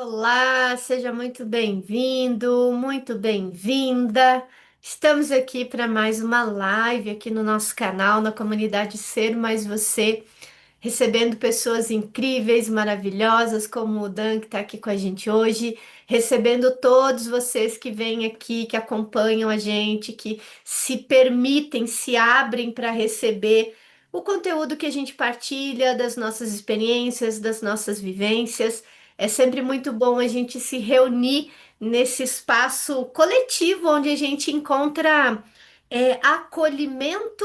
Olá, seja muito bem-vindo, muito bem-vinda. Estamos aqui para mais uma live aqui no nosso canal, na comunidade Ser Mais Você, recebendo pessoas incríveis, maravilhosas, como o Dan, que está aqui com a gente hoje, recebendo todos vocês que vêm aqui, que acompanham a gente, que se permitem, se abrem para receber o conteúdo que a gente partilha das nossas experiências, das nossas vivências. É sempre muito bom a gente se reunir nesse espaço coletivo onde a gente encontra acolhimento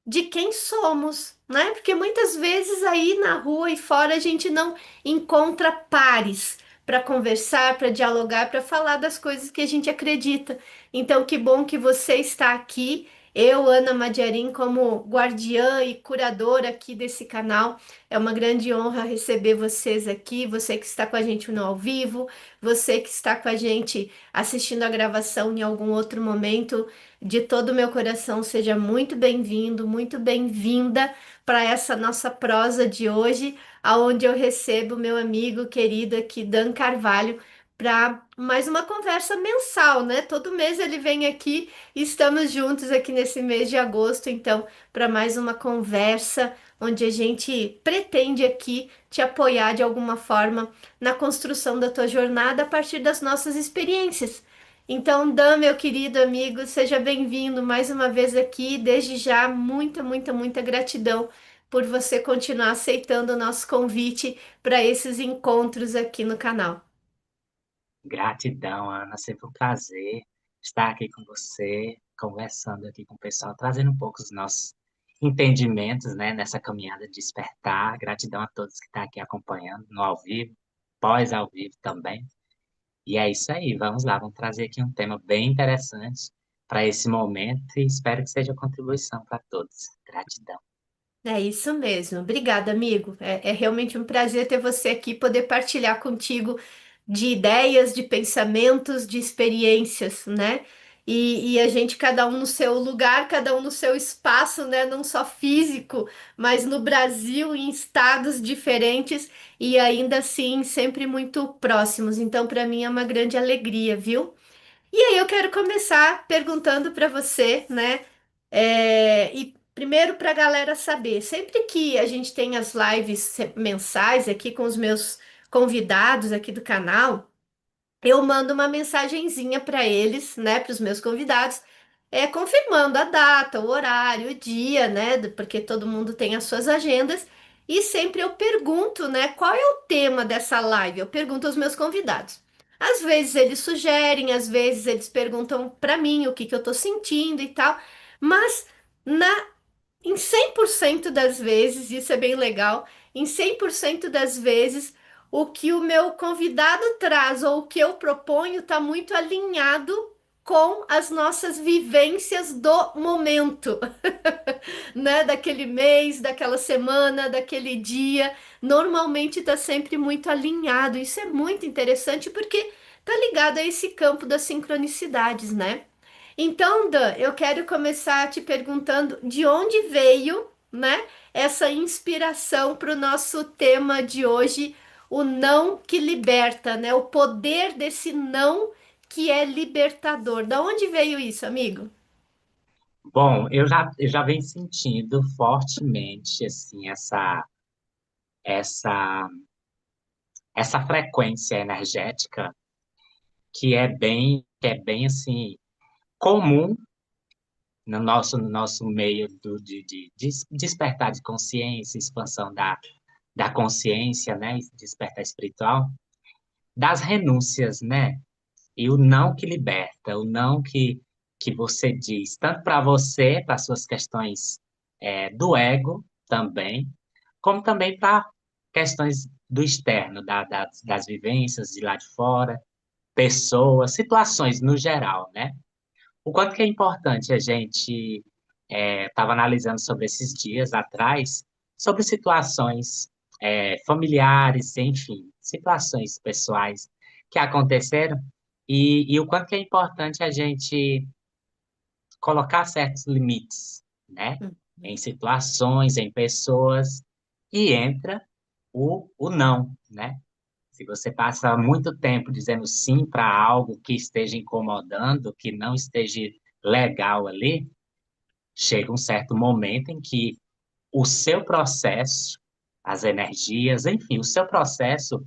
de quem somos, né? Porque muitas vezes aí na rua e fora a gente não encontra pares para conversar, para dialogar, para falar das coisas que a gente acredita. Então, que bom que você está aqui. Eu, Ana Madiarim, como guardiã e curadora aqui desse canal, é uma grande honra receber vocês aqui, você que está com a gente no ao vivo, você que está com a gente assistindo a gravação em algum outro momento. De todo o meu coração, seja muito bem-vindo, muito bem-vinda para essa nossa prosa de hoje, aonde eu recebo meu amigo querido aqui, Dan Carvalho, para mais uma conversa mensal, né? Todo mês ele vem aqui e estamos juntos aqui nesse mês de agosto, então, para mais uma conversa onde a gente pretende aqui te apoiar de alguma forma na construção da tua jornada a partir das nossas experiências. Então, Dan, meu querido amigo, seja bem-vindo mais uma vez aqui. Desde já, muita, muita, muita gratidão por você continuar aceitando o nosso convite para esses encontros aqui no canal. Gratidão, Ana. Sempre um prazer estar aqui com você, conversando aqui com o pessoal, trazendo um pouco os nossos entendimentos, né, nessa caminhada de despertar. Gratidão a todos que estão aqui acompanhando no ao vivo, pós ao vivo também. E é isso aí, vamos lá, vamos trazer aqui um tema bem interessante para esse momento e espero que seja contribuição para todos. Gratidão. É isso mesmo. Obrigada, amigo. É realmente um prazer ter você aqui, poder partilhar contigo de ideias, de pensamentos, de experiências, né? E a gente, cada um no seu lugar, cada um no seu espaço, né? Não só físico, mas no Brasil, em estados diferentes e ainda assim sempre muito próximos. Então, para mim é uma grande alegria, viu? E aí eu quero começar perguntando para você, né? E primeiro para a galera saber, sempre que a gente tem as lives mensais aqui com os meus convidados aqui do canal, eu mando uma mensagenzinha para eles, né? Para os meus convidados, confirmando a data, o horário, o dia, né? Porque todo mundo tem as suas agendas. E sempre eu pergunto, né? Qual é o tema dessa live? Eu pergunto aos meus convidados. Às vezes eles sugerem, às vezes eles perguntam para mim o que que eu tô sentindo e tal, mas na em 100% das vezes, isso é bem legal, em 100% das vezes, o que o meu convidado traz ou o que eu proponho está muito alinhado com as nossas vivências do momento, né? Daquele mês, daquela semana, daquele dia. Normalmente está sempre muito alinhado. Isso é muito interessante porque tá ligado a esse campo das sincronicidades, né? Então, Dan, eu quero começar te perguntando de onde veio, né, essa inspiração para o nosso tema de hoje, o não que liberta, né? O poder desse não que é libertador. Da onde veio isso, amigo? Bom, eu já venho sentindo fortemente assim essa essa frequência energética que é bem assim comum no nosso meio de despertar de consciência, expansão da consciência, né, e despertar espiritual, das renúncias, né? E o não que liberta, o não que você diz, tanto para você, para suas questões do ego também, como também para questões do externo, das vivências de lá de fora, pessoas, situações no geral, né? O quanto que é importante a gente estava analisando sobre esses dias atrás, sobre situações familiares, enfim, situações pessoais que aconteceram, e o quanto que é importante a gente colocar certos limites, né? Em Uhum. situações, em pessoas, e entra o não, né? Se você passa muito tempo dizendo sim para algo que esteja incomodando, que não esteja legal ali, chega um certo momento em que o seu processo, as energias, enfim, o seu processo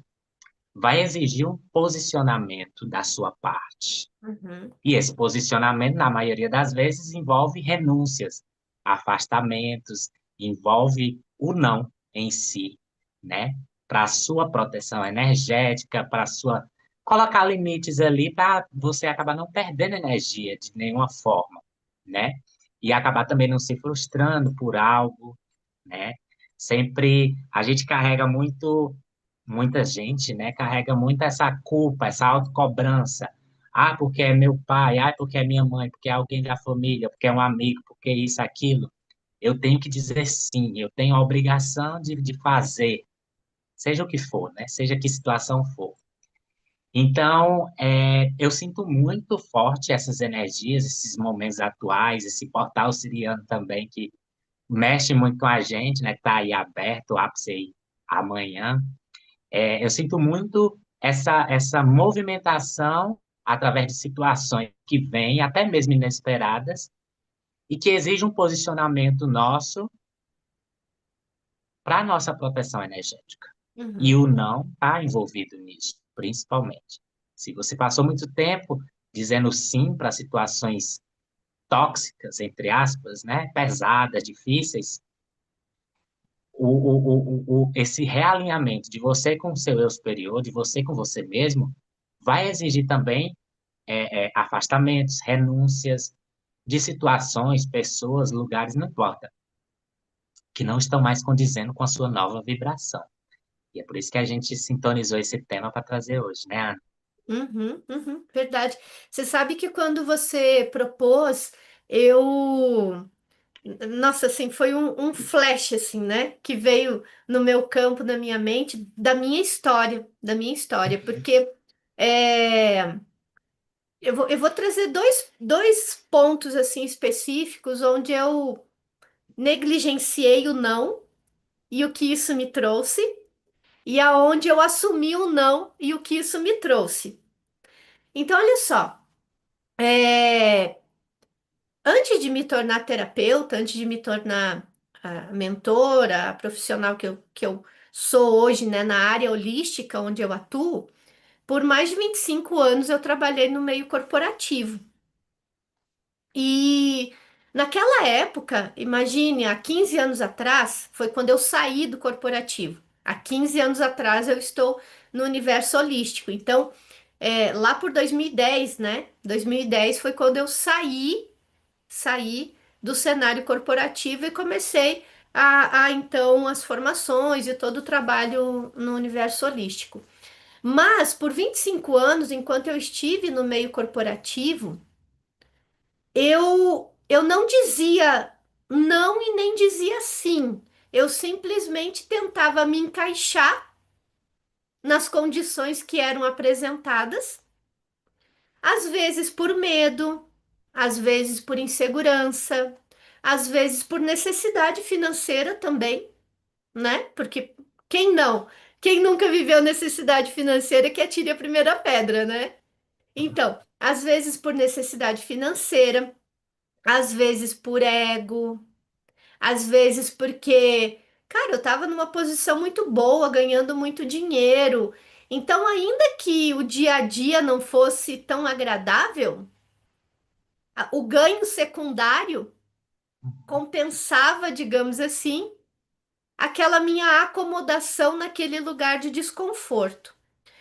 vai exigir um posicionamento da sua parte. Uhum, E esse posicionamento, na maioria das vezes, envolve renúncias, afastamentos, envolve o não em si, né? Para a sua proteção energética, para a sua. Colocar limites ali para você acabar não perdendo energia de nenhuma forma, né? E acabar também não se frustrando por algo, né? Sempre a gente carrega muito, muita gente, né? Carrega muito essa culpa, essa autocobrança. Ah, porque é meu pai, ah, porque é minha mãe, porque é alguém da família, porque é um amigo, porque isso, aquilo. Eu tenho que dizer sim, eu tenho a obrigação de fazer, seja o que for, né? Seja que situação for. Então, eu sinto muito forte essas energias, esses momentos atuais, esse portal siriano também que mexe muito com a gente, né? Que está aí aberto, o ápice aí amanhã. Eu sinto muito essa movimentação através de situações que vêm, até mesmo inesperadas, e que exigem um posicionamento nosso para a nossa proteção energética. E uhum, o não está envolvido nisso, principalmente. Se você passou muito tempo dizendo sim para situações tóxicas, entre aspas, né, pesadas, difíceis, esse realinhamento de você com o seu eu superior, de você com você mesmo, vai exigir também afastamentos, renúncias de situações, pessoas, lugares, não importa, que não estão mais condizendo com a sua nova vibração. E é por isso que a gente sintonizou esse tema para trazer hoje, né, Ana? uhum, uhum, verdade. Você sabe que quando você propôs, eu. Nossa, assim, foi um flash, assim, né? Que veio no meu campo, na minha mente, da minha história, porque é, eu vou trazer dois pontos, assim, específicos, onde eu negligenciei o não e o que isso me trouxe, e aonde eu assumi o não e o que isso me trouxe. Então, olha só, é, antes de me tornar terapeuta, antes de me tornar a mentora, a profissional que eu sou hoje, né, na área holística onde eu atuo, por mais de 25 anos eu trabalhei no meio corporativo. E naquela época, imagine, há 15 anos atrás, foi quando eu saí do corporativo. Há 15 anos atrás eu estou no universo holístico. Então, lá por 2010, né? 2010 foi quando eu saí do cenário corporativo e comecei então as formações e todo o trabalho no universo holístico. Mas por 25 anos, enquanto eu estive no meio corporativo, eu não dizia não e nem dizia sim. Eu simplesmente tentava me encaixar nas condições que eram apresentadas, às vezes por medo, às vezes por insegurança, às vezes por necessidade financeira também, né? Porque quem não? Quem nunca viveu necessidade financeira que atire a primeira pedra, né? Então, às vezes por necessidade financeira, às vezes por ego, às vezes porque, cara, eu tava numa posição muito boa, ganhando muito dinheiro. Então, ainda que o dia a dia não fosse tão agradável, o ganho secundário compensava, digamos assim, aquela minha acomodação naquele lugar de desconforto.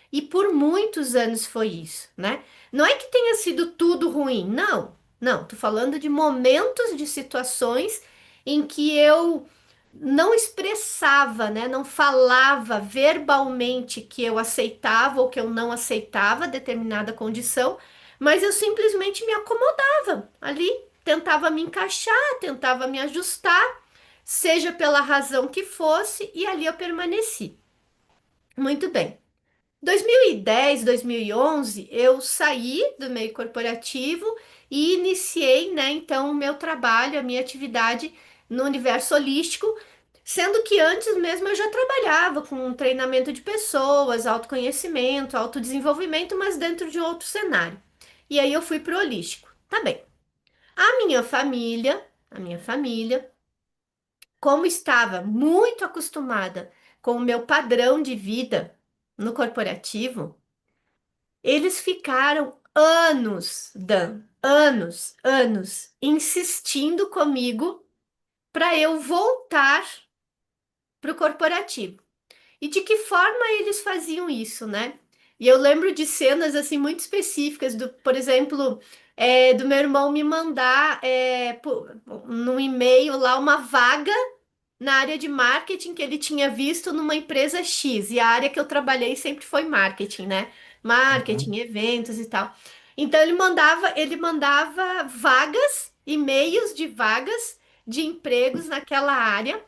E por muitos anos foi isso, né? Não é que tenha sido tudo ruim, não. Não, tô falando de momentos, de situações em que eu não expressava, né? Não falava verbalmente que eu aceitava ou que eu não aceitava determinada condição, mas eu simplesmente me acomodava ali, tentava me encaixar, tentava me ajustar, seja pela razão que fosse, e ali eu permaneci. Muito bem. 2010, 2011, eu saí do meio corporativo e iniciei, né, então, o meu trabalho, a minha atividade no universo holístico, Sendo que antes mesmo eu já trabalhava com treinamento de pessoas, autoconhecimento, autodesenvolvimento, mas dentro de outro cenário. E aí eu fui pro holístico. Tá bem. A minha família, como estava muito acostumada com o meu padrão de vida no corporativo, eles ficaram anos, Dan, anos, insistindo comigo para eu voltar para o corporativo. E de que forma eles faziam isso, né? E eu lembro de cenas assim muito específicas do, por exemplo, do meu irmão me mandar no e-mail lá uma vaga na área de marketing que ele tinha visto numa empresa X. E a área que eu trabalhei sempre foi marketing, né? Marketing, Uhum, eventos e tal. Então ele mandava vagas, e-mails de vagas de empregos naquela área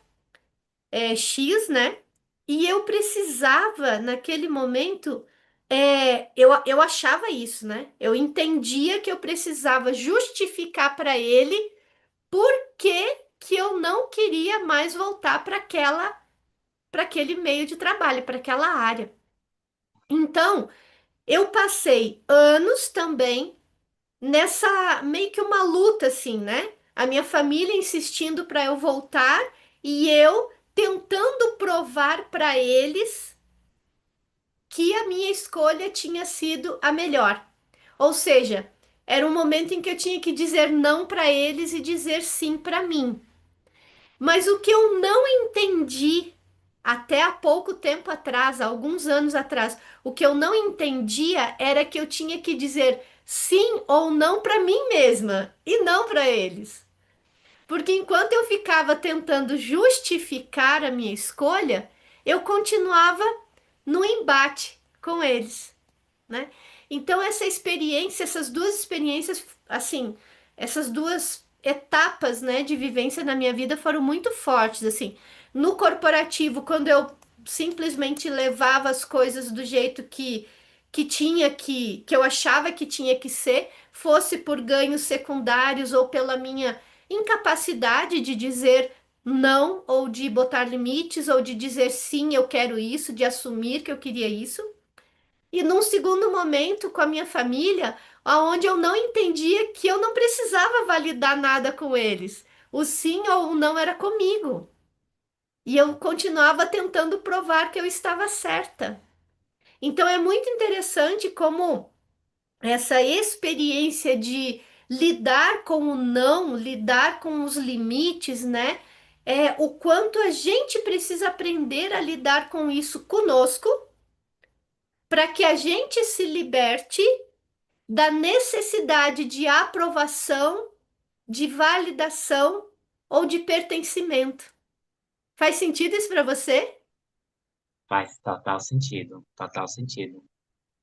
X, né? E eu precisava, naquele momento, eu achava isso, né? Eu entendia que eu precisava justificar para ele por que eu não queria mais voltar para aquele meio de trabalho, para aquela área. Então, eu passei anos também nessa meio que uma luta assim, né? A minha família insistindo para eu voltar e eu tentando provar para eles que a minha escolha tinha sido a melhor. Ou seja, era um momento em que eu tinha que dizer não para eles e dizer sim para mim. Mas o que eu não entendi até há pouco tempo atrás, há alguns anos atrás, o que eu não entendia era que eu tinha que dizer sim ou não para mim mesma e não para eles. Porque enquanto eu ficava tentando justificar a minha escolha, eu continuava no embate com eles, né? Então essa experiência, essas duas experiências, assim, essas duas etapas, né, de vivência na minha vida foram muito fortes, assim. No corporativo, quando eu simplesmente levava as coisas do jeito que tinha que eu achava que tinha que ser, fosse por ganhos secundários ou pela minha incapacidade de dizer não ou de botar limites ou de dizer sim, eu quero isso, de assumir que eu queria isso. E num segundo momento com a minha família, onde eu não entendia que eu não precisava validar nada com eles. O sim ou o não era comigo. E eu continuava tentando provar que eu estava certa. Então é muito interessante como essa experiência de lidar com o não, lidar com os limites, né? O quanto a gente precisa aprender a lidar com isso conosco, para que a gente se liberte da necessidade de aprovação, de validação ou de pertencimento. Faz sentido isso para você? faz total sentido, total sentido.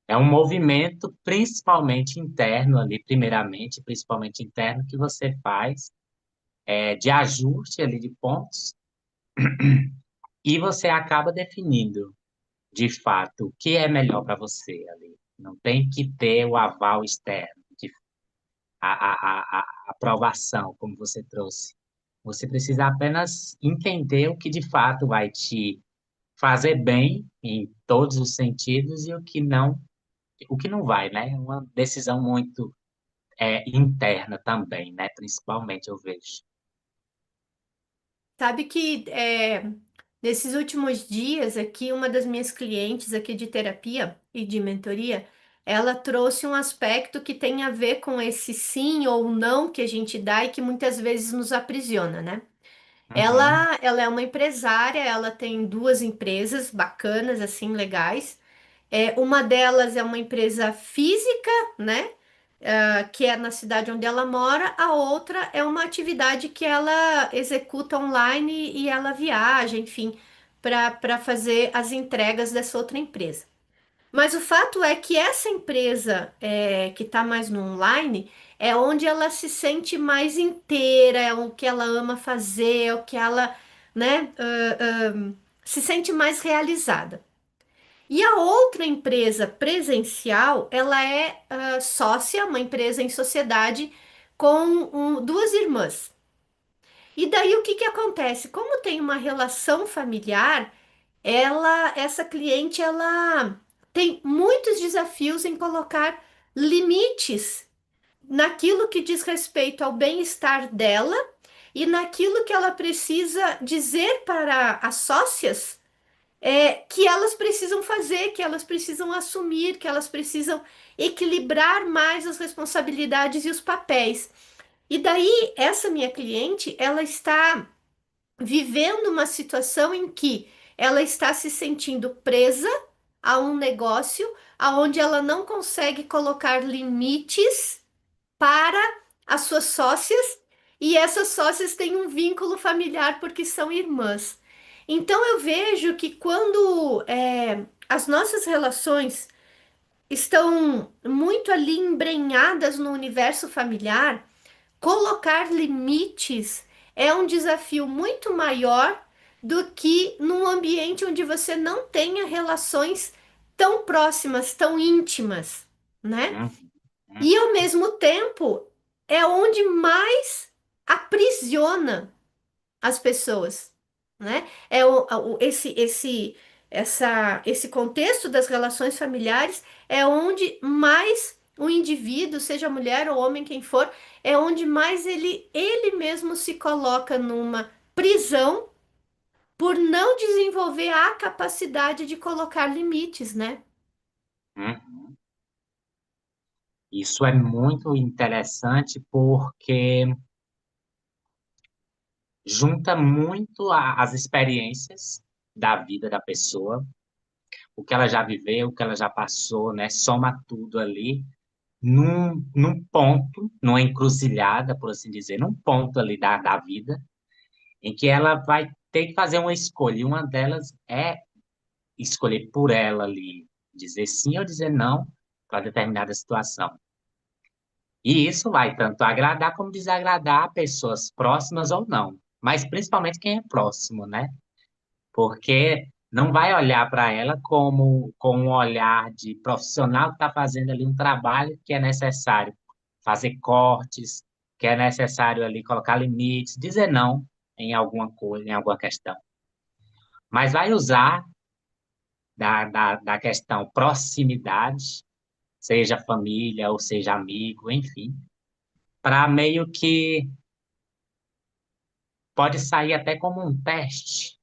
É um movimento principalmente interno ali, primeiramente, principalmente interno, que você faz de ajuste ali de pontos e você acaba definindo, de fato, o que é melhor para você ali. Não tem que ter o aval externo, a aprovação, como você trouxe. Você precisa apenas entender o que de fato vai te fazer bem em todos os sentidos e o que não vai, né? Uma decisão muito interna também, né? Principalmente eu vejo. Sabe que nesses últimos dias aqui, uma das minhas clientes aqui de terapia e de mentoria, ela trouxe um aspecto que tem a ver com esse sim ou não que a gente dá e que muitas vezes nos aprisiona, né? Uhum, Ela é uma empresária, ela tem duas empresas bacanas, assim, legais. Uma delas é uma empresa física, né? Que é na cidade onde ela mora, a outra é uma atividade que ela executa online e ela viaja, enfim, para fazer as entregas dessa outra empresa. Mas o fato é que essa empresa que está mais no online é onde ela se sente mais inteira, é o que ela ama fazer, é o que ela, né, se sente mais realizada. E a outra empresa presencial, ela é sócia, uma empresa em sociedade com duas irmãs. E daí o que que acontece? Como tem uma relação familiar, essa cliente, ela tem muitos desafios em colocar limites naquilo que diz respeito ao bem-estar dela e naquilo que ela precisa dizer para as sócias que elas precisam fazer, que elas precisam assumir, que elas precisam equilibrar mais as responsabilidades e os papéis. E daí, essa minha cliente, ela está vivendo uma situação em que ela está se sentindo presa a um negócio aonde ela não consegue colocar limites para as suas sócias e essas sócias têm um vínculo familiar porque são irmãs. Então eu vejo que quando as nossas relações estão muito ali embrenhadas no universo familiar, colocar limites é um desafio muito maior do que num ambiente onde você não tenha relações tão próximas, tão íntimas, né? Uhum, E uhum, ao mesmo tempo é onde mais aprisiona as pessoas, né? Esse contexto das relações familiares é onde mais o indivíduo, seja mulher ou homem, quem for, é onde mais ele mesmo se coloca numa prisão por não desenvolver a capacidade de colocar limites, né? uhum. Isso é muito interessante porque junta muito as experiências da vida da pessoa, o que ela já viveu, o que ela já passou, né? Soma tudo ali num ponto, numa encruzilhada, por assim dizer, num ponto ali da vida, em que ela vai ter que fazer uma escolha, e uma delas é escolher por ela ali, dizer sim ou dizer não para determinada situação. E isso vai tanto agradar como desagradar pessoas próximas ou não, mas principalmente quem é próximo, né? Porque não vai olhar para ela como com um olhar de profissional que está fazendo ali um trabalho que é necessário fazer cortes, que é necessário ali colocar limites, dizer não em alguma coisa, em alguma questão. Mas vai usar da questão proximidade, seja família ou seja amigo, enfim, para meio que pode sair até como um teste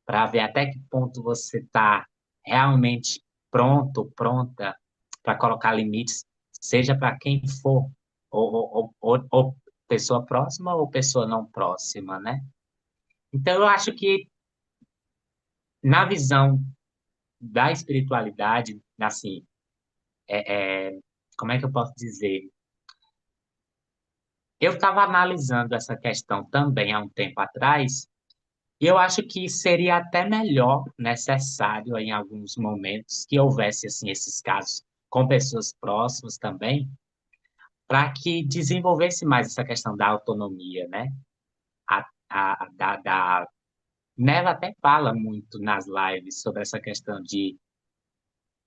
para ver até que ponto você está realmente pronto, pronta para colocar limites, seja para quem for, ou pessoa próxima ou pessoa não próxima, né? Então, eu acho que na visão da espiritualidade, assim, como é que eu posso dizer? Eu estava analisando essa questão também há um tempo atrás, e eu acho que seria até melhor, necessário em alguns momentos, que houvesse assim esses casos com pessoas próximas também, para que desenvolvesse mais essa questão da autonomia, né? Da Nela até fala muito nas lives sobre essa questão de,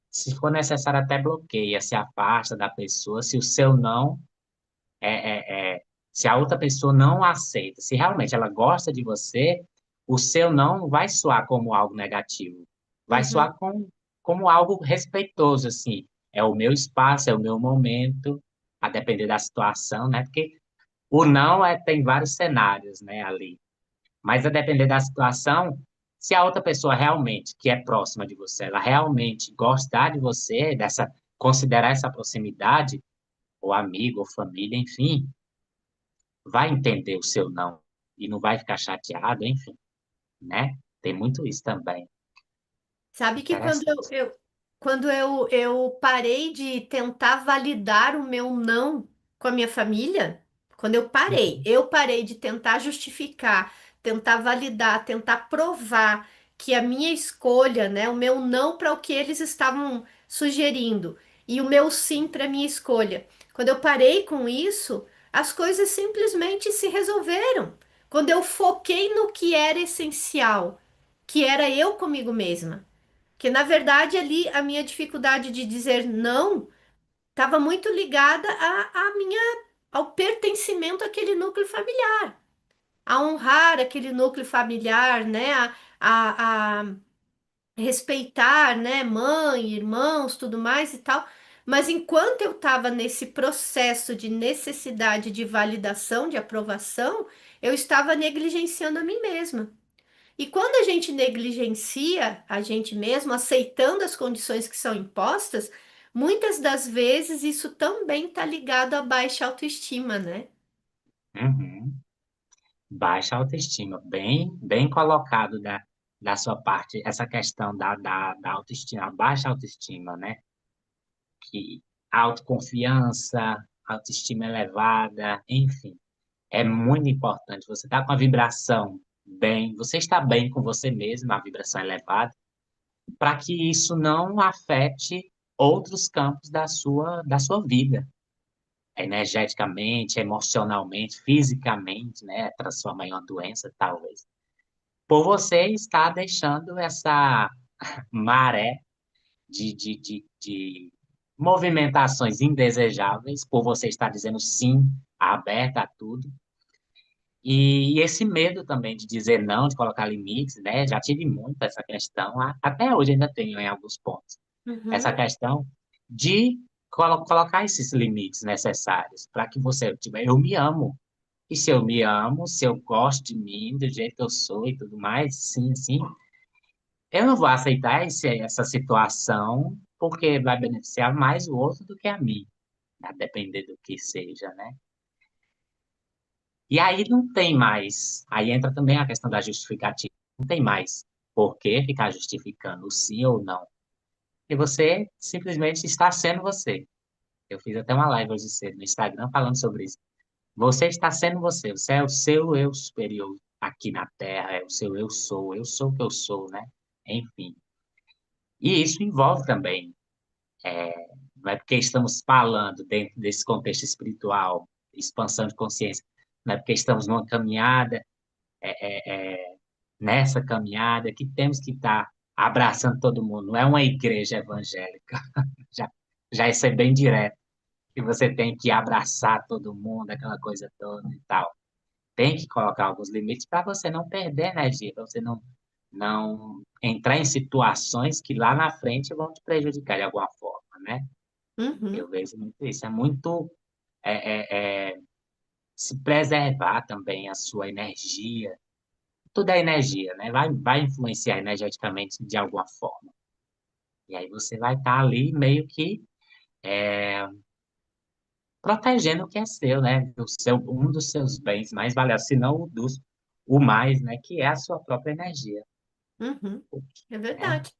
se for necessário, até bloqueia, se afasta da pessoa, se o seu não se a outra pessoa não aceita, se realmente ela gosta de você, o seu não vai soar como algo negativo, vai Uhum. soar como algo respeitoso, assim. É o meu espaço, é o meu momento, a depender da situação, né? Porque o não tem vários cenários, né, ali. Mas a depender da situação, se a outra pessoa realmente, que é próxima de você, ela realmente gostar de você, considerar essa proximidade, ou amigo, ou família, enfim, vai entender o seu não e não vai ficar chateado, enfim, né? Tem muito isso também. Sabe que Interessante. quando eu parei de tentar validar o meu não com a minha família, quando Uhum, eu parei de tentar justificar, tentar validar, tentar provar que a minha escolha, né, o meu não para o que eles estavam sugerindo e o meu sim para a minha escolha. Quando eu parei com isso, as coisas simplesmente se resolveram. Quando eu foquei no que era essencial, que era eu comigo mesma. Que na verdade ali a minha dificuldade de dizer não estava muito ligada ao pertencimento àquele núcleo familiar. a honrar aquele núcleo familiar, né? A respeitar, né? Mãe, irmãos, tudo mais e tal. Mas enquanto eu estava nesse processo de necessidade de validação, de aprovação, eu estava negligenciando a mim mesma. E quando a gente negligencia a gente mesmo, aceitando as condições que são impostas, muitas das vezes isso também está ligado à baixa autoestima, né? Uhum. Baixa autoestima, bem colocado da sua parte, essa questão da autoestima, baixa autoestima, né? Que autoconfiança, autoestima elevada, enfim, é muito importante. Você está com a vibração bem, você está bem com você mesmo, a vibração elevada, para que isso não afete outros campos da sua vida, energeticamente, emocionalmente, fisicamente, né? Transformar em uma doença, talvez. Por você estar deixando essa maré de movimentações indesejáveis, por você estar dizendo sim, aberta a tudo. E esse medo também de dizer não, de colocar limites, né? Já tive muito essa questão, até hoje ainda tenho em alguns pontos, essa Uhum, questão de colocar esses limites necessários para que você, tipo, eu me amo. E se eu me amo, se eu gosto de mim, do jeito que eu sou e tudo mais, sim, sim, eu não vou aceitar essa situação porque vai beneficiar mais o outro do que a mim, a depender do que seja, né? E aí não tem mais. Aí entra também a questão da justificativa. Não tem mais por que ficar justificando o sim ou não. E você simplesmente está sendo você. Eu fiz até uma live hoje cedo no Instagram falando sobre isso. Você está sendo você. Você é o seu eu superior aqui na Terra. É o seu eu sou. Eu sou o que eu sou, né? Enfim. E isso envolve também. Não é porque estamos falando dentro desse contexto espiritual, expansão de consciência, não é porque estamos numa caminhada, nessa caminhada, que temos que estar abraçando todo mundo. Não é uma igreja evangélica, já, já isso é bem direto, que você tem que abraçar todo mundo, aquela coisa toda e tal. Tem que colocar alguns limites para você não perder energia, para você não entrar em situações que lá na frente vão te prejudicar de alguma forma, né? uhum, Eu vejo muito isso. É muito se preservar também a sua energia. Tudo é energia, né? Vai influenciar energeticamente de alguma forma. E aí você vai estar ali meio que protegendo o que é seu, né? Um dos seus bens mais valiosos, se não o mais, né? Que é a sua própria energia, uhum. É né? verdade.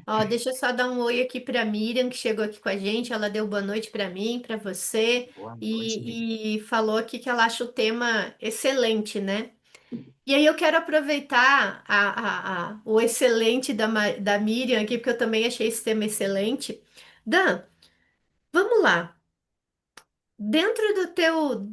Ó, deixa eu só dar um oi aqui para Miriam, que chegou aqui com a gente. Ela deu boa noite para mim, para você, Boa noite, Miriam. e falou aqui que ela acha o tema excelente, né? E aí eu quero aproveitar o excelente da Miriam aqui, porque eu também achei esse tema excelente. Dan, vamos lá. Dentro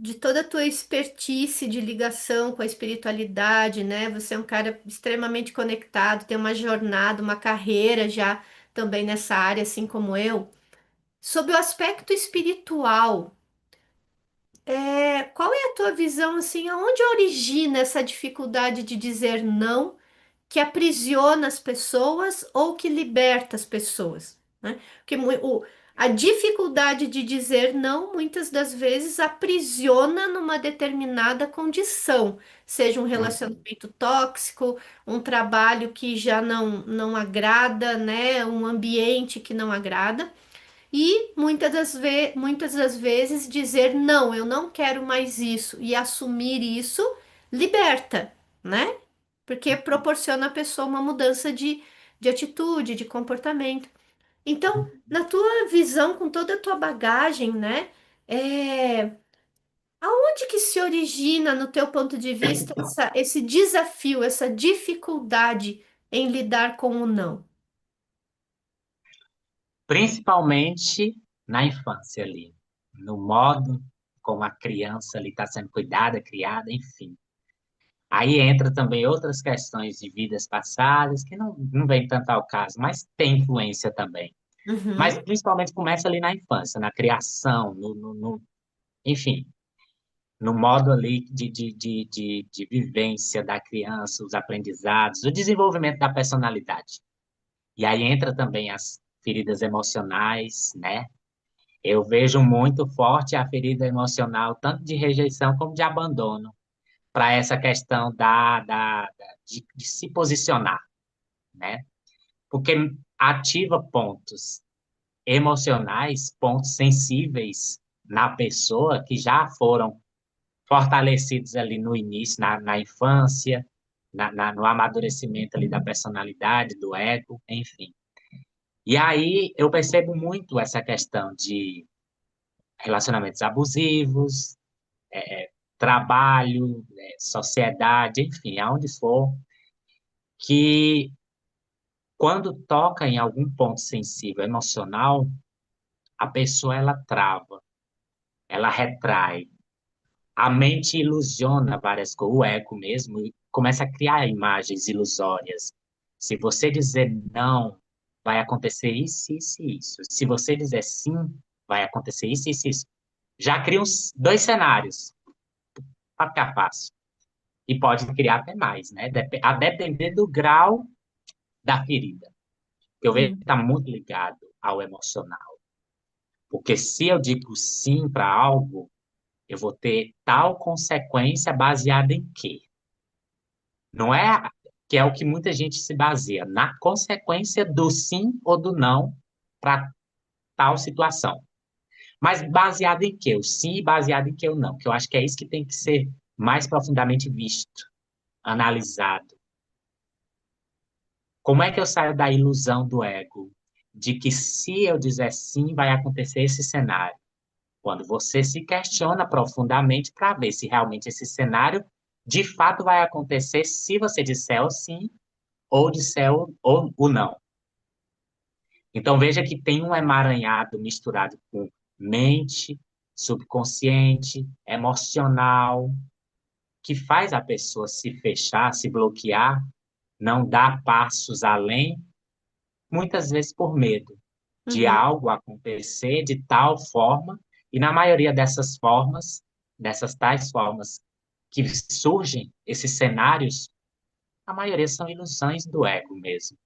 de toda a tua expertise de ligação com a espiritualidade, né? Você é um cara extremamente conectado, tem uma jornada, uma carreira já também nessa área, assim como eu. Sobre o aspecto espiritual, qual é a tua visão, assim, aonde origina essa dificuldade de dizer não, que aprisiona as pessoas ou que liberta as pessoas, né? Porque a dificuldade de dizer não, muitas das vezes, aprisiona numa determinada condição, seja um Uhum, relacionamento tóxico, um trabalho que já não agrada, né? Um ambiente que não agrada. E muitas das vezes dizer não, eu não quero mais isso e assumir isso liberta, né? Porque proporciona à pessoa uma mudança de atitude, de comportamento. Então, uhum. na tua visão, com toda a tua bagagem, né? É, aonde que se origina, no teu ponto de vista, esse desafio, essa dificuldade em lidar com o não? Principalmente na infância ali, no modo como a criança ali está sendo cuidada, criada, enfim. Aí entra também outras questões de vidas passadas, que não vem tanto ao caso, mas tem influência também. Mas Uhum, principalmente começa ali na infância, na criação, enfim, no modo ali de vivência da criança, os aprendizados, o desenvolvimento da personalidade. E aí entra também as feridas emocionais, né? Eu vejo muito forte a ferida emocional, tanto de rejeição como de abandono, para essa questão de se posicionar, né? Porque ativa pontos emocionais, pontos sensíveis na pessoa que já foram fortalecidos ali no início, na infância, no amadurecimento ali da personalidade, do ego, enfim. E aí eu percebo muito essa questão de relacionamentos abusivos, trabalho, sociedade, enfim, aonde for, que quando toca em algum ponto sensível, emocional, a pessoa ela trava, ela retrai, a mente ilusiona várias coisas, o ego mesmo, e começa a criar imagens ilusórias. Se você dizer não, vai acontecer isso, isso e isso. Se você dizer sim, vai acontecer isso, isso e isso. Já cria dois cenários para ficar fácil. E pode criar até mais, né? A depender do grau da ferida. Eu vejo que Hum, está muito ligado ao emocional. Porque se eu digo sim para algo, eu vou ter tal consequência baseada em quê? Não é que é o que muita gente se baseia, na consequência do sim ou do não para tal situação. Mas baseado em quê? O sim e baseado em quê o não? Que eu acho que é isso que tem que ser mais profundamente visto, analisado. Como é que eu saio da ilusão do ego? De que se eu dizer sim, vai acontecer esse cenário. Quando você se questiona profundamente para ver se realmente esse cenário de fato vai acontecer se você disser o sim ou disser o não. Então veja que tem um emaranhado misturado com mente, subconsciente, emocional, que faz a pessoa se fechar, se bloquear, não dar passos além, muitas vezes por medo de uhum, algo acontecer de tal forma, e na maioria dessas formas, dessas tais formas que surgem, esses cenários, a maioria são ilusões do ego mesmo,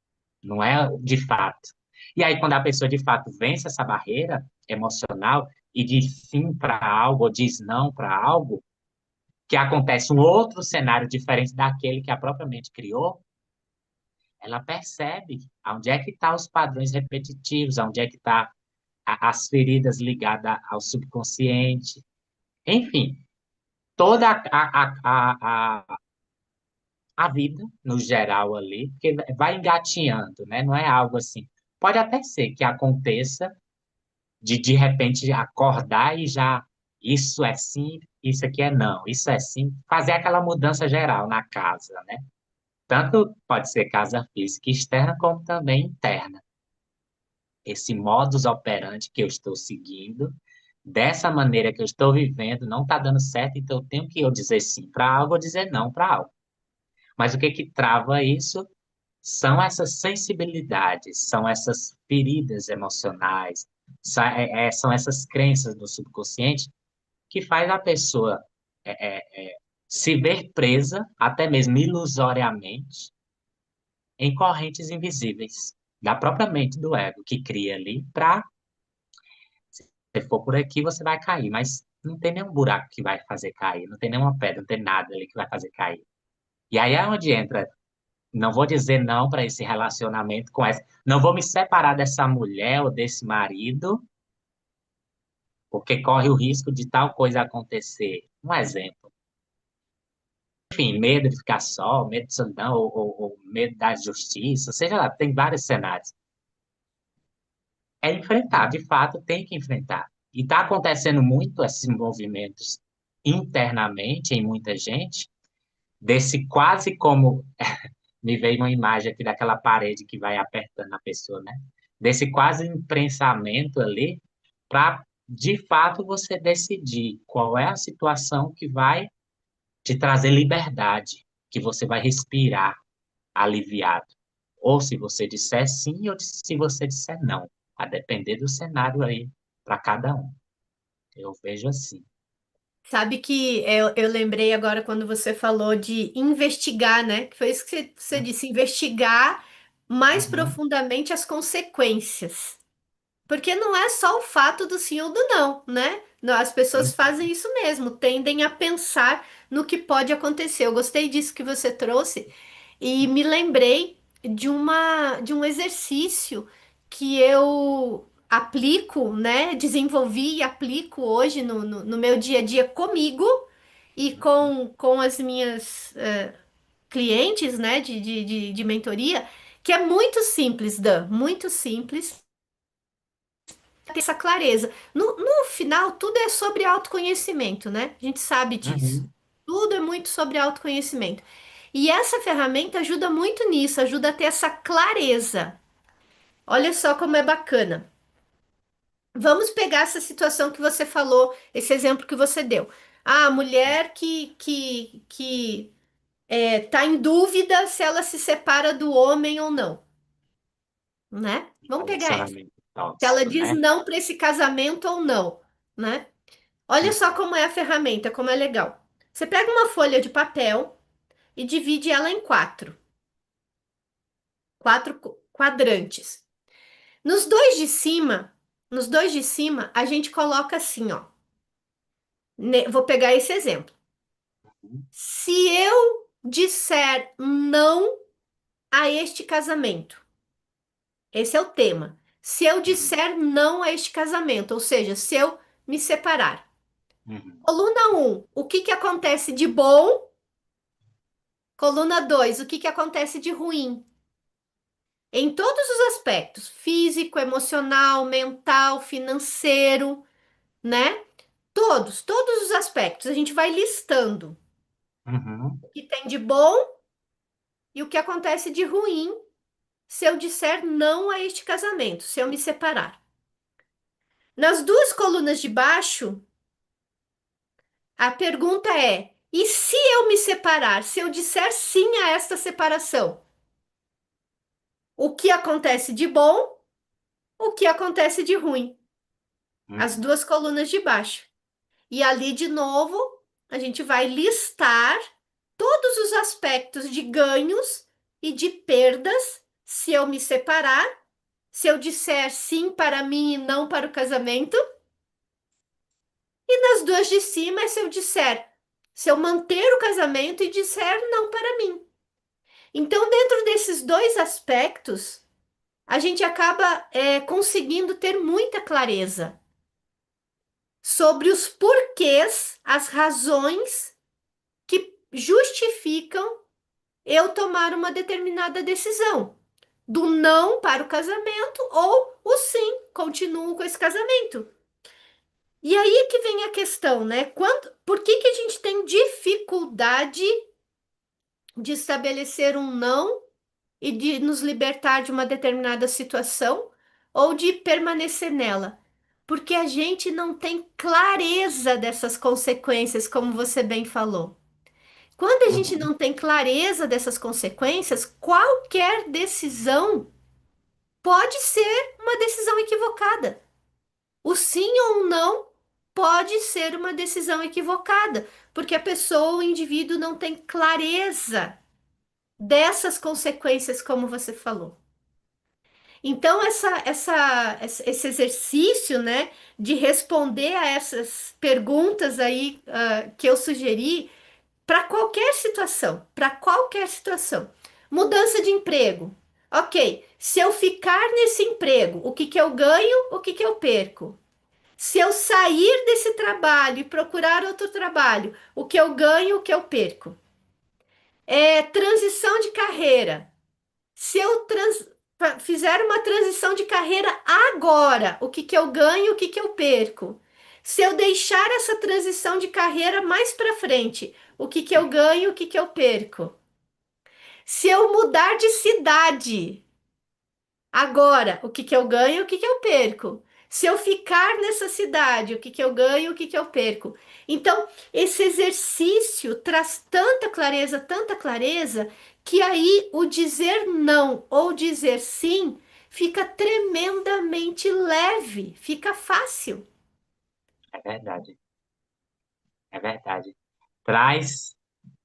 não é de fato. E aí, quando a pessoa de fato vence essa barreira emocional e diz sim para algo, ou diz não para algo, que acontece um outro cenário diferente daquele que a própria mente criou, ela percebe onde é que estão os padrões repetitivos, onde é que está as feridas ligadas ao subconsciente, enfim, toda a vida no geral ali, porque vai engatinhando, né? Não é algo assim. Pode até ser que aconteça de repente acordar e já isso é sim, isso aqui é não, isso é sim, fazer aquela mudança geral na casa, né? Tanto pode ser casa física externa como também interna. Esse modus operandi que eu estou seguindo, dessa maneira que eu estou vivendo, não está dando certo, então eu tenho que eu dizer sim para algo ou dizer não para algo. Mas o que que trava isso são essas sensibilidades, são essas feridas emocionais, são essas crenças do subconsciente que faz a pessoa é, se ver presa, até mesmo ilusoriamente, em correntes invisíveis da própria mente do ego, que cria ali para se for por aqui, você vai cair, mas não tem nenhum buraco que vai fazer cair, não tem nenhuma pedra, não tem nada ali que vai fazer cair. E aí é onde entra, não vou dizer não para esse relacionamento com essa, não vou me separar dessa mulher ou desse marido, porque corre o risco de tal coisa acontecer. Um exemplo. Enfim, medo de ficar só, medo de solidão, ou medo da justiça, seja lá, tem vários cenários. É enfrentar, de fato, tem que enfrentar. E está acontecendo muito esses movimentos internamente em muita gente, desse quase como me veio uma imagem aqui daquela parede que vai apertando a pessoa, né? Desse quase imprensamento ali, para de fato você decidir qual é a situação que vai te trazer liberdade, que você vai respirar aliviado. Ou se você disser sim, ou se você disser não, a depender do cenário aí para cada um. Eu vejo assim. Sabe que eu lembrei agora quando você falou de investigar, né? Que foi isso que você disse, investigar mais Uhum, profundamente as consequências. Porque não é só o fato do sim ou do não, né? Não, as pessoas fazem uhum, isso mesmo, tendem a pensar no que pode acontecer. Eu gostei disso que você trouxe e me lembrei de um exercício que eu aplico, né? Desenvolvi e aplico hoje no meu dia a dia comigo e com as minhas clientes, né? De mentoria, que é muito simples, Dan, muito simples ter essa clareza. No final, tudo é sobre autoconhecimento, né? A gente sabe disso. uhum, Tudo é muito sobre autoconhecimento. E essa ferramenta ajuda muito nisso, ajuda a ter essa clareza. Olha só como é bacana. Vamos pegar essa situação que você falou, esse exemplo que você deu. Ah, a mulher que tá em dúvida se ela se separa do homem ou não, né? Vamos pegar essa. relacionamento Se ela tóxico, diz né? não para esse casamento ou não, né? Olha só Uhum, como é a ferramenta, como é legal. Você pega uma folha de papel e divide ela em quatro quadrantes. Nos dois de cima, nos dois de cima, a gente coloca assim, ó. Vou pegar esse exemplo. Se eu disser não a este casamento, esse é o tema. Se eu uhum, disser não a este casamento, ou seja, se eu me separar. uhum, Coluna um, o que que acontece de bom? Coluna 2, o que que acontece de ruim? Em todos os aspectos, físico, emocional, mental, financeiro, né? Todos os aspectos. A gente vai listando uhum, o que tem de bom e o que acontece de ruim se eu disser não a este casamento, se eu me separar. Nas duas colunas de baixo, a pergunta é: e se eu me separar? Se eu disser sim a esta separação, o que acontece de bom? O que acontece de ruim? As uhum, duas colunas de baixo. E ali, de novo, a gente vai listar todos os aspectos de ganhos e de perdas se eu me separar, se eu disser sim para mim e não para o casamento. E nas duas de cima é se eu disser, se eu manter o casamento e disser não para mim. Então, dentro desses dois aspectos, a gente acaba conseguindo ter muita clareza sobre os porquês, as razões que justificam eu tomar uma determinada decisão, do não para o casamento ou o sim, continuo com esse casamento. E aí que vem a questão, né? Por que que a gente tem dificuldade de estabelecer um não e de nos libertar de uma determinada situação ou de permanecer nela? Porque a gente não tem clareza dessas consequências, como você bem falou. Quando a gente uhum, não tem clareza dessas consequências, qualquer decisão pode ser uma decisão equivocada. O sim ou o não pode ser uma decisão equivocada, porque a pessoa, o indivíduo, não tem clareza dessas consequências, como você falou. Então, esse exercício, né, de responder a essas perguntas aí, que eu sugeri, para qualquer situação, para qualquer situação. Mudança de emprego. Ok, se eu ficar nesse emprego, o que que eu ganho, o que que eu perco? Se eu sair desse trabalho e procurar outro trabalho, o que eu ganho, o que eu perco? Transição de carreira. Se eu fizer uma transição de carreira agora, o que que eu ganho, o que que eu perco? Se eu deixar essa transição de carreira mais para frente, o que que eu ganho, o que que eu perco? Se eu mudar de cidade agora, o que que eu ganho, o que que eu perco? Se eu ficar nessa cidade, o que que eu ganho, o que que eu perco? Então, esse exercício traz tanta clareza, que aí o dizer não ou dizer sim fica tremendamente leve, fica fácil. é verdade. é verdade. Traz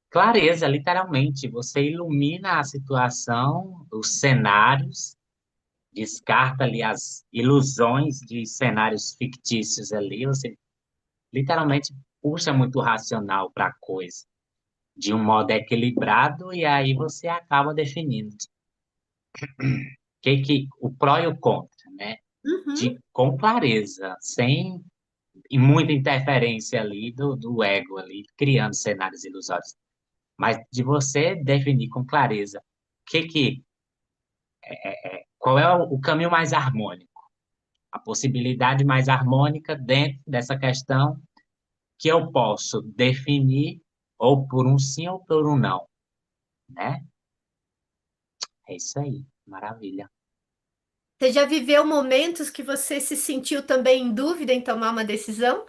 clareza, literalmente. Você ilumina a situação, os cenários, descarta ali as ilusões de cenários fictícios ali. Você literalmente puxa muito racional para a coisa, de um modo equilibrado, e aí você acaba definindo o pró e o contra, né? Uhum. Com clareza, sem e muita interferência ali do ego ali, criando cenários ilusórios. Mas de você definir com clareza qual é o caminho mais harmônico, a possibilidade mais harmônica dentro dessa questão que eu posso definir ou por um sim ou por um não, né? É isso aí, maravilha. Você já viveu momentos que você se sentiu também em dúvida em tomar uma decisão?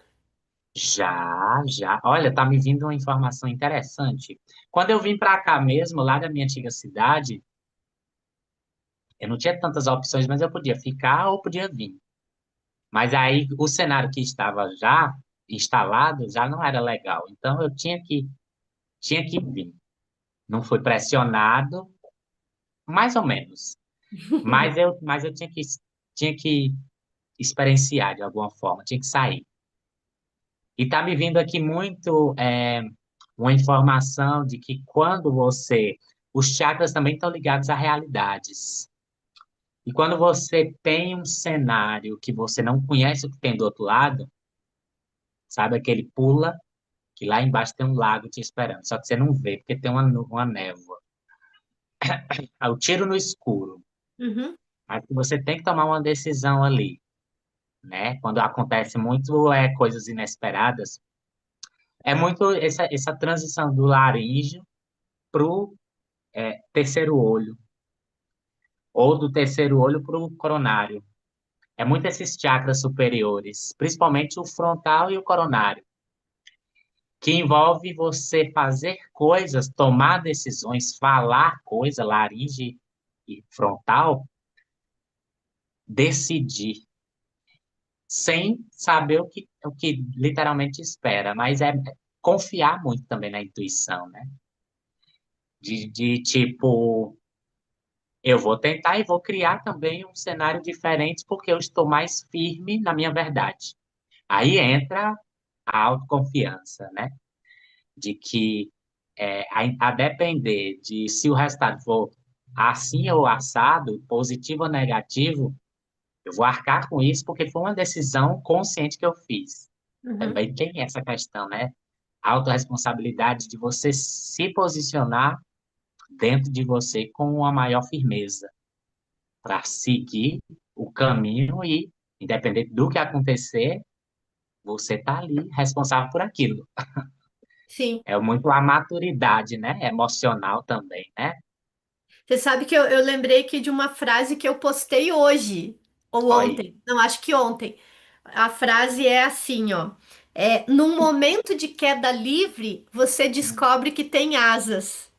Já, já. Olha, tá me vindo uma informação interessante. Quando eu vim para cá mesmo, lá da minha antiga cidade, eu não tinha tantas opções, mas eu podia ficar ou podia vir. Mas aí o cenário que estava já instalado já não era legal. Então eu tinha que vir. Não fui pressionado, mais ou menos. Mas eu tinha que experienciar de alguma forma, tinha que sair. E tá me vindo aqui muito uma informação de que quando você. Os chakras também estão ligados a realidades. E quando você tem um cenário que você não conhece o que tem do outro lado, sabe aquele pula, que lá embaixo tem um lago te esperando, só que você não vê, porque tem uma névoa. Aí o tiro no escuro. Uhum, Mas você tem que tomar uma decisão ali, né? Quando acontece muito coisas inesperadas, é muito essa transição do laríngeo pro terceiro olho, ou do terceiro olho pro coronário. É muito esses chakras superiores, principalmente o frontal e o coronário, que envolve você fazer coisas, tomar decisões, falar coisa, laringe e frontal, decidir, sem saber o que literalmente espera, mas é confiar muito também na intuição, né? De tipo, eu vou tentar e vou criar também um cenário diferente porque eu estou mais firme na minha verdade. Aí entra a autoconfiança, né? De que a depender de se o resultado for assim ou assado, positivo ou negativo, eu vou arcar com isso porque foi uma decisão consciente que eu fiz. uhum. Também tem essa questão, né? A autorresponsabilidade de você se posicionar dentro de você com uma maior firmeza para seguir o caminho e, independente do que acontecer, você está ali responsável por aquilo. Sim. É muito a maturidade, né? Emocional também, né? Você sabe que eu lembrei aqui de uma frase que eu postei hoje, ou Olha, ontem, não, acho que ontem. A frase é assim, ó. Num momento de queda livre, você descobre que tem asas.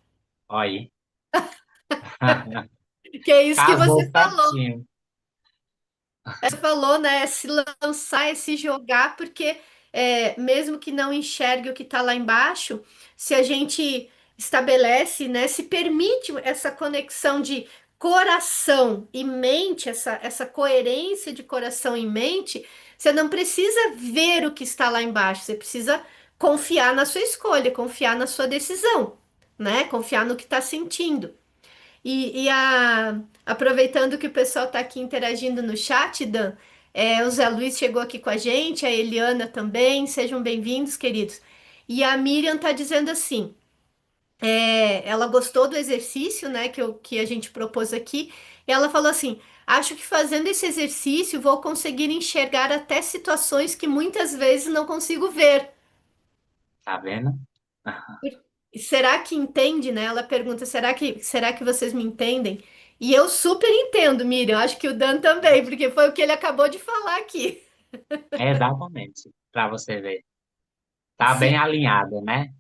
olha. Que é isso que Casou você falou. certinho. Você falou, né? Se lançar, se jogar, porque mesmo que não enxergue o que está lá embaixo, se a gente estabelece, né? Se permite essa conexão de coração e mente, essa coerência de coração e mente, você não precisa ver o que está lá embaixo, você precisa confiar na sua escolha, confiar na sua decisão, né? Confiar no que está sentindo. Aproveitando que o pessoal está aqui interagindo no chat, Dan, o Zé Luiz chegou aqui com a gente, a Eliana também, sejam bem-vindos, queridos. E a Miriam está dizendo assim, ela gostou do exercício, né, que a gente propôs aqui, e ela falou assim, acho que fazendo esse exercício vou conseguir enxergar até situações que muitas vezes não consigo ver. Tá vendo? Será que entende, né? Ela pergunta, será que vocês me entendem? E eu super entendo, Miriam. Acho que o Dan também, porque foi o que ele acabou de falar aqui. Exatamente. Para você ver. Tá Sim, bem alinhado, né?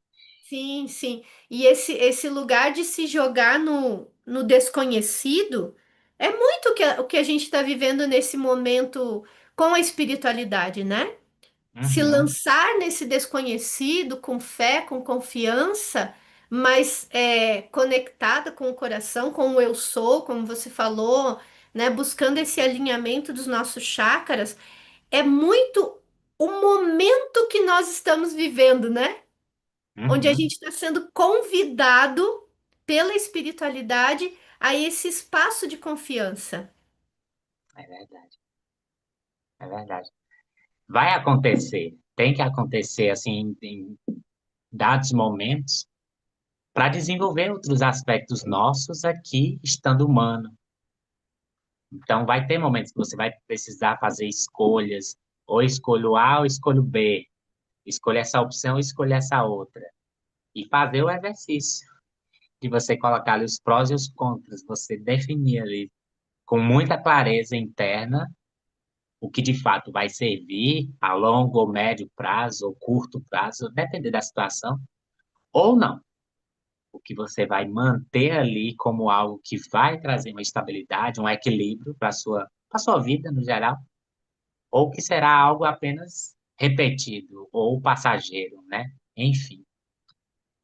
sim, sim. E esse lugar de se jogar no desconhecido é muito o que a gente está vivendo nesse momento com a espiritualidade, né? se Uhum, lançar nesse desconhecido com fé, com confiança, mas conectada com o coração, com o eu sou, como você falou, né? Buscando esse alinhamento dos nossos chakras, é muito o momento que nós estamos vivendo, né? Onde a uhum. gente está sendo convidado pela espiritualidade a esse espaço de confiança. É verdade, é verdade. Vai acontecer, tem que acontecer assim em dados momentos para desenvolver outros aspectos nossos aqui, estando humano. Então, vai ter momentos que você vai precisar fazer escolhas, ou escolho A ou escolho B, escolha essa opção ou escolha essa outra. E fazer o exercício de você colocar ali os prós e os contras, você definir ali com muita clareza interna o que de fato vai servir a longo ou médio prazo ou curto prazo, depender da situação, ou não. O que você vai manter ali como algo que vai trazer uma estabilidade, um equilíbrio para sua vida no geral, ou que será algo apenas repetido ou passageiro, né? Enfim,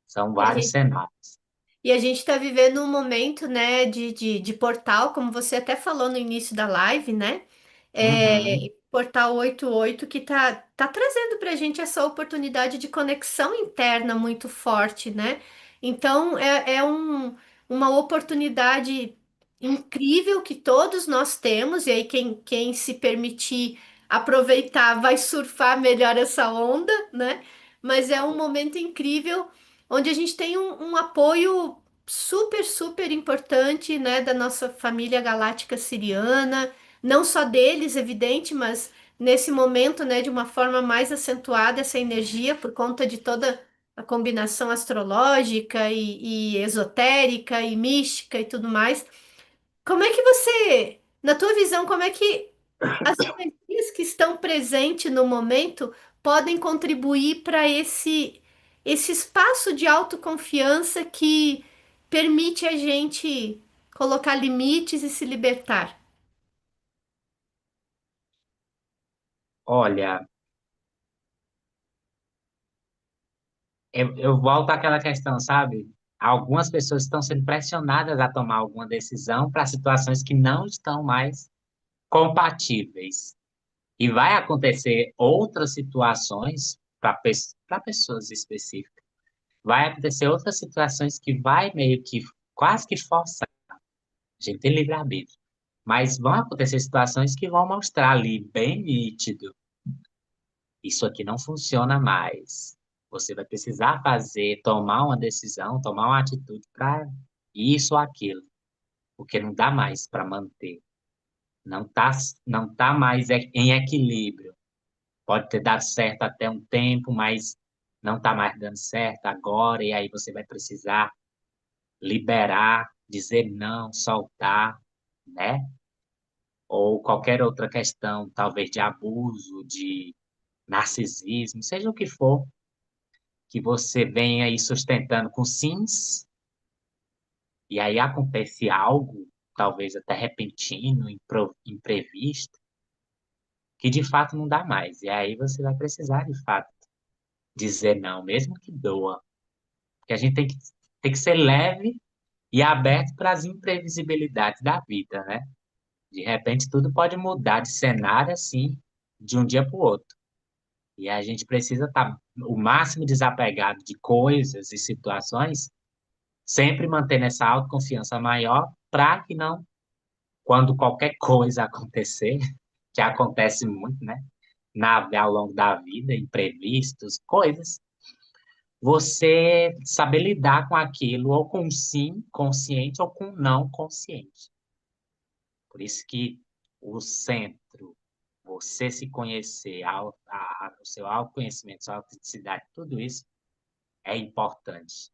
são E a vários gente cenários. E a gente está vivendo um momento, né, de portal, como você até falou no início da live, né? Uhum, Portal 88 que tá trazendo para a gente essa oportunidade de conexão interna muito forte, né? Então, uma oportunidade incrível que todos nós temos, e aí quem se permitir aproveitar vai surfar melhor essa onda, né? Mas é um momento incrível onde a gente tem um apoio super, super importante, né, da nossa família galáctica siriana, não só deles, evidente, mas nesse momento, né, de uma forma mais acentuada essa energia por conta de toda a combinação astrológica e esotérica e mística e tudo mais. Como é que você, na tua visão, como é que as energias que estão presentes no momento podem contribuir para esse espaço de autoconfiança que permite a gente colocar limites e se libertar? olha, eu volto àquela questão, sabe? Algumas pessoas estão sendo pressionadas a tomar alguma decisão para situações que não estão mais compatíveis. E vai acontecer outras situações para pessoas específicas. Vai acontecer outras situações que vai meio que quase que forçar. A gente tem livre-arbítrio. Mas vão acontecer situações que vão mostrar ali bem nítido. Isso aqui não funciona mais. Você vai precisar fazer, tomar uma decisão, tomar uma atitude para isso ou aquilo, porque não dá mais para manter. Não tá, não tá mais em equilíbrio. Pode ter dado certo até um tempo, mas não está mais dando certo agora, e aí você vai precisar liberar, dizer não, soltar, né? Ou qualquer outra questão, talvez de abuso, de narcisismo, seja o que for, que você venha aí sustentando com sims, e aí acontece algo, talvez até repentino, imprevisto, que de fato não dá mais. E aí você vai precisar, de fato, dizer não, mesmo que doa. Porque a gente tem que ser leve e aberto para as imprevisibilidades da vida, né? De repente, tudo pode mudar de cenário assim, de um dia para o outro. E a gente precisa estar o máximo desapegado de coisas e situações, sempre mantendo essa autoconfiança maior, para que não, quando qualquer coisa acontecer, que acontece muito, né? Ao longo da vida, imprevistos, coisas, você saber lidar com aquilo, ou com um sim consciente, ou com um não consciente. Por isso que o centro, você se conhecer, o seu autoconhecimento, sua autenticidade, tudo isso é importante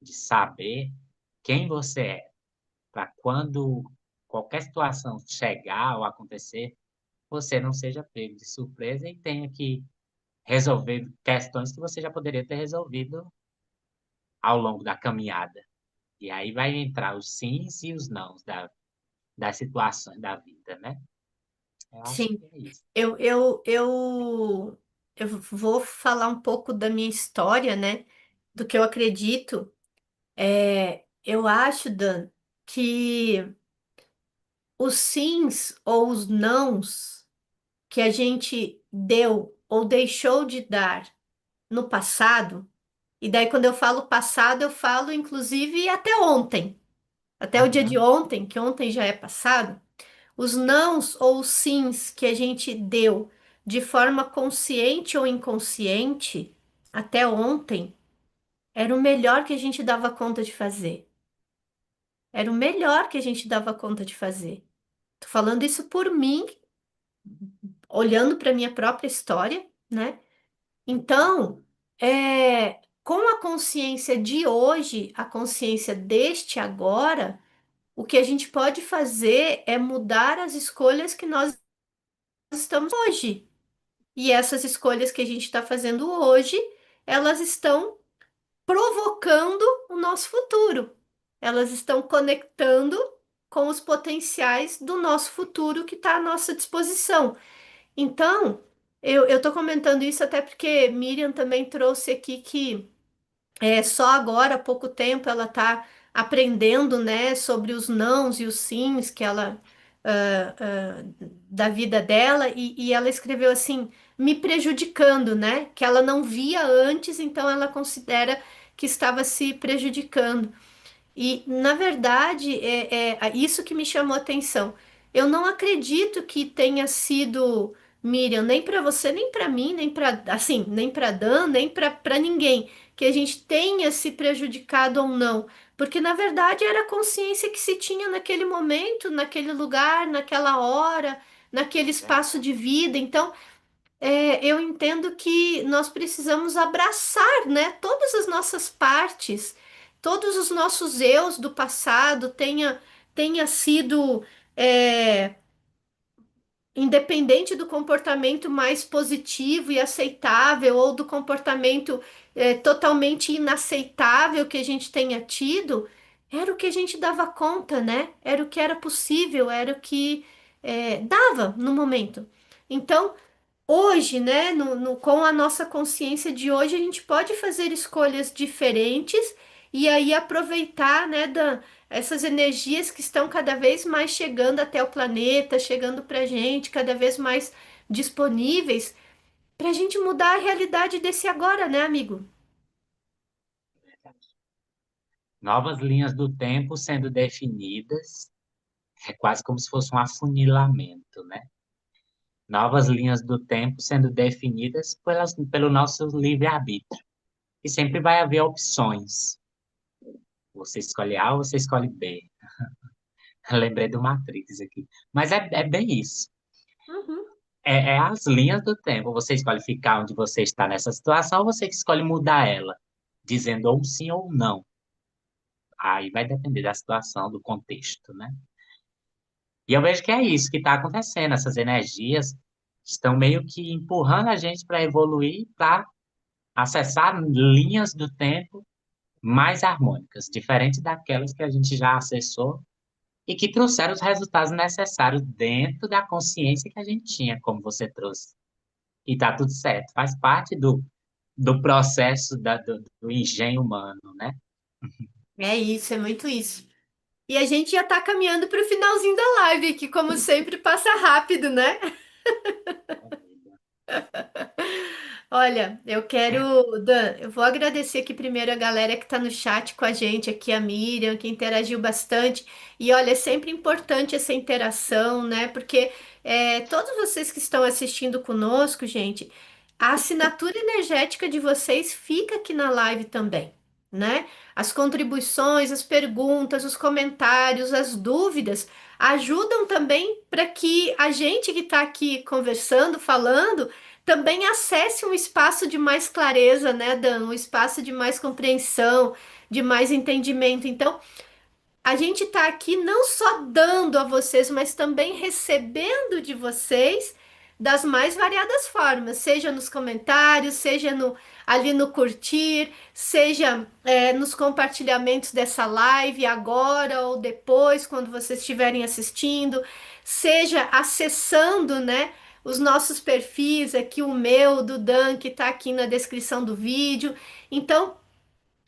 de saber quem você é, para quando qualquer situação chegar ou acontecer, você não seja pego de surpresa e tenha que resolver questões que você já poderia ter resolvido ao longo da caminhada. E aí vai entrar os sims e os nãos das situações da vida, né? Eu acho Sim, que é isso. eu eu vou falar um pouco da minha história, né? Do que eu acredito. Eu acho, Dan, que os sims ou os nãos que a gente deu ou deixou de dar no passado, e daí quando eu falo passado, eu falo inclusive até ontem, até o dia de Aham. ontem, que ontem já é passado, os nãos ou os sims que a gente deu de forma consciente ou inconsciente até ontem, era o melhor que a gente dava conta de fazer. Era o melhor que a gente dava conta de fazer. Tô falando isso por mim, olhando para minha própria história, né? Então, com a consciência de hoje, a consciência deste agora, o que a gente pode fazer é mudar as escolhas que nós estamos hoje. E essas escolhas que a gente está fazendo hoje, elas estão provocando o nosso futuro. Elas estão conectando com os potenciais do nosso futuro que está à nossa disposição. Então, eu estou comentando isso até porque Miriam também trouxe aqui que só agora, há pouco tempo, ela está aprendendo, né, sobre os nãos e os sims que ela da vida dela e ela escreveu assim, me prejudicando, né, que ela não via antes, então ela considera que estava se prejudicando. E, na verdade, é isso que me chamou a atenção. Eu não acredito que tenha sido, Miriam, nem para você, nem para mim, nem para, assim, nem para Dan, nem para ninguém, que a gente tenha se prejudicado ou não. Porque, na verdade, era a consciência que se tinha naquele momento, naquele lugar, naquela hora, naquele espaço Verdade. de vida. Então, eu entendo que nós precisamos abraçar, né, todas as nossas partes, todos os nossos eus do passado, tenha sido é, independente do comportamento mais positivo e aceitável ou do comportamento totalmente inaceitável que a gente tenha tido, era o que a gente dava conta, né? Era o que era possível, era o que dava no momento. Então, hoje, né, com a nossa consciência de hoje, a gente pode fazer escolhas diferentes e aí aproveitar, né, essas energias que estão cada vez mais chegando até o planeta, chegando para a gente, cada vez mais disponíveis, para a gente mudar a realidade desse agora, né, amigo? Novas linhas do tempo sendo definidas, é quase como se fosse um afunilamento, né? Novas linhas do tempo sendo definidas pelo nosso livre-arbítrio. E sempre vai haver opções. Você escolhe A ou você escolhe B. Lembrei do Matrix aqui. Mas é bem isso. Uhum. É as linhas do tempo. Você escolhe ficar onde você está nessa situação ou você que escolhe mudar ela, dizendo ou sim ou não. Aí vai depender da situação, do contexto, né? E eu vejo que é isso que está acontecendo. Essas energias estão meio que empurrando a gente para evoluir, para acessar linhas do tempo mais harmônicas, diferente daquelas que a gente já acessou e que trouxeram os resultados necessários dentro da consciência que a gente tinha, como você trouxe. E tá tudo certo, faz parte do processo do engenho humano, né? É isso, é muito isso. E a gente já tá caminhando para o finalzinho da live, que como sempre passa rápido, né? Olha, eu quero, Dan, eu vou agradecer aqui primeiro a galera que está no chat com a gente, aqui a Miriam, que interagiu bastante. E olha, é sempre importante essa interação, né? Porque todos vocês que estão assistindo conosco, gente, a assinatura energética de vocês fica aqui na live também, né? As contribuições, as perguntas, os comentários, as dúvidas ajudam também para que a gente que está aqui conversando, falando também acesse um espaço de mais clareza, né, Dan? Um espaço de mais compreensão, de mais entendimento. Então, a gente está aqui não só dando a vocês, mas também recebendo de vocês das mais variadas formas, seja nos comentários, seja ali no curtir, seja nos compartilhamentos dessa live agora ou depois, quando vocês estiverem assistindo, seja acessando, né? os nossos perfis aqui, o meu, do Dan, que está aqui na descrição do vídeo. Então,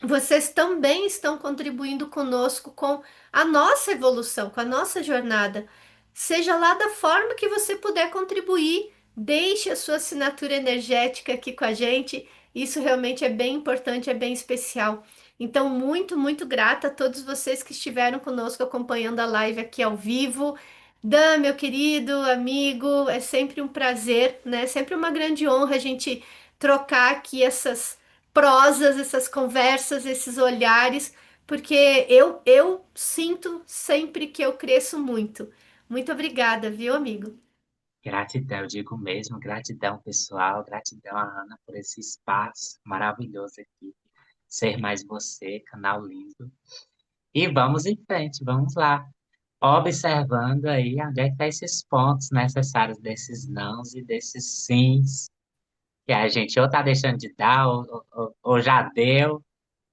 vocês também estão contribuindo conosco com a nossa evolução, com a nossa jornada. Seja lá da forma que você puder contribuir, deixe a sua assinatura energética aqui com a gente. Isso realmente é bem importante, é bem especial. Então, muito, muito grata a todos vocês que estiveram conosco acompanhando a live aqui ao vivo. Dan, meu querido amigo, é sempre um prazer, né? É sempre uma grande honra a gente trocar aqui essas prosas, essas conversas, esses olhares, porque eu sinto sempre que eu cresço muito. Muito obrigada, viu, amigo? Gratidão, eu digo mesmo, gratidão pessoal, gratidão a Ana por esse espaço maravilhoso aqui. Ser mais você, canal lindo. E vamos em frente, vamos lá. Observando aí onde é que tá esses pontos necessários desses nãos e desses sims, que a gente ou tá deixando de dar, ou já deu,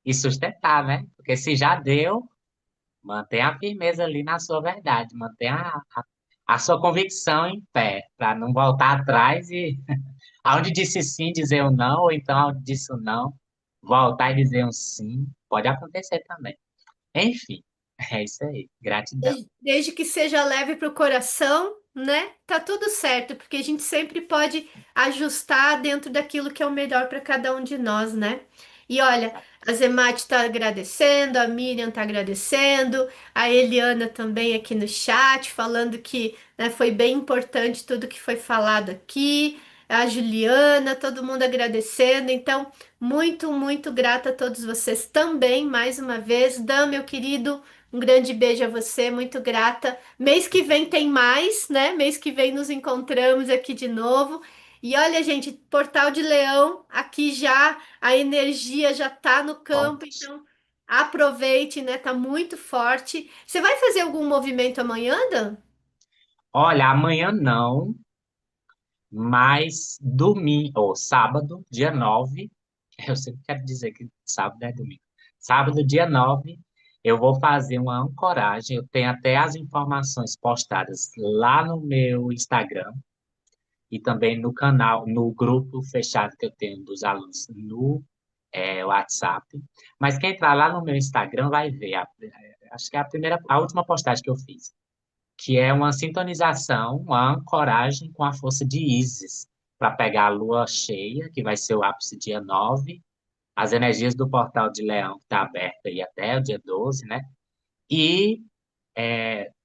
e sustentar, né? Porque se já deu, mantenha a firmeza ali na sua verdade, mantenha a sua convicção em pé, para não voltar atrás e aonde disse sim, dizer um não, ou então aonde disse um não, voltar e dizer um sim. Pode acontecer também. Enfim, é isso aí. Gratidão. Desde que seja leve para o coração, né? Tá tudo certo, porque a gente sempre pode ajustar dentro daquilo que é o melhor para cada um de nós, né? E olha, a Zemate está agradecendo, a Miriam está agradecendo, a Eliana também aqui no chat, falando que, né, foi bem importante tudo que foi falado aqui, a Juliana, todo mundo agradecendo. Então, muito, muito grata a todos vocês também, mais uma vez. Dan, meu querido. Um grande beijo a você, muito grata. Mês que vem tem mais, né? Mês que vem nos encontramos aqui de novo. E olha, gente, Portal de Leão, aqui já a energia já tá no campo, Forte. então aproveite, né? Tá muito forte. Você vai fazer algum movimento amanhã, Dan? Olha, amanhã não, mas domingo, ou sábado, dia 9. Eu sempre quero dizer que sábado é domingo. Sábado, dia 9, eu vou fazer uma ancoragem. Eu tenho até as informações postadas lá no meu Instagram e também no canal, no grupo fechado que eu tenho dos alunos no WhatsApp. Mas quem entrar lá no meu Instagram vai ver, acho que é a última postagem que eu fiz, que é uma sintonização, uma ancoragem com a força de Ísis, para pegar a lua cheia, que vai ser o ápice dia 9, as energias do portal de Leão, que está aberto aí até o dia 12, né? E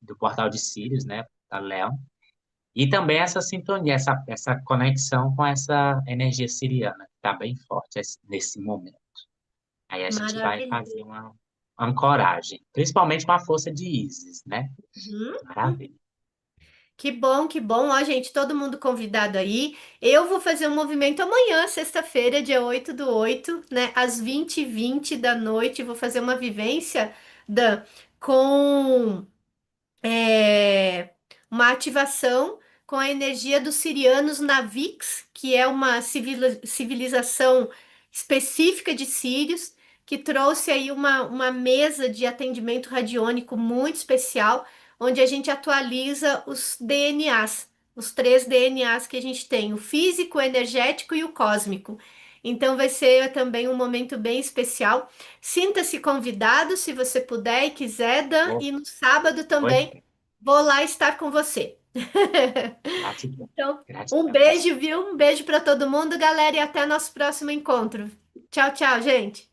do portal de Sírios, né? Portal Leão. E também essa sintonia, essa conexão com essa energia siriana, que está bem forte nesse momento. Aí a gente vai fazer Maravilhoso. uma ancoragem, principalmente com a força de Ísis, né? Uhum. Maravilha. Que bom, que bom. Ó, gente, todo mundo convidado aí. Eu vou fazer um movimento amanhã, sexta-feira, dia 8/8, né? Às 20h20 da noite. Vou fazer uma vivência com é, uma ativação com a energia dos sirianos Navix, que é uma civilização específica de sírios, que trouxe aí uma mesa de atendimento radiônico muito especial, onde a gente atualiza os DNAs, os três DNAs que a gente tem, o físico, o energético e o cósmico. Então vai ser também um momento bem especial. Sinta-se convidado, se você puder e quiser, Dan, Vou, e no sábado pois também é. vou lá estar com você. Gratidão. Então, um Gratidão, beijo, pessoal. viu? Um beijo para todo mundo, galera, e até nosso próximo encontro. Tchau, tchau, gente.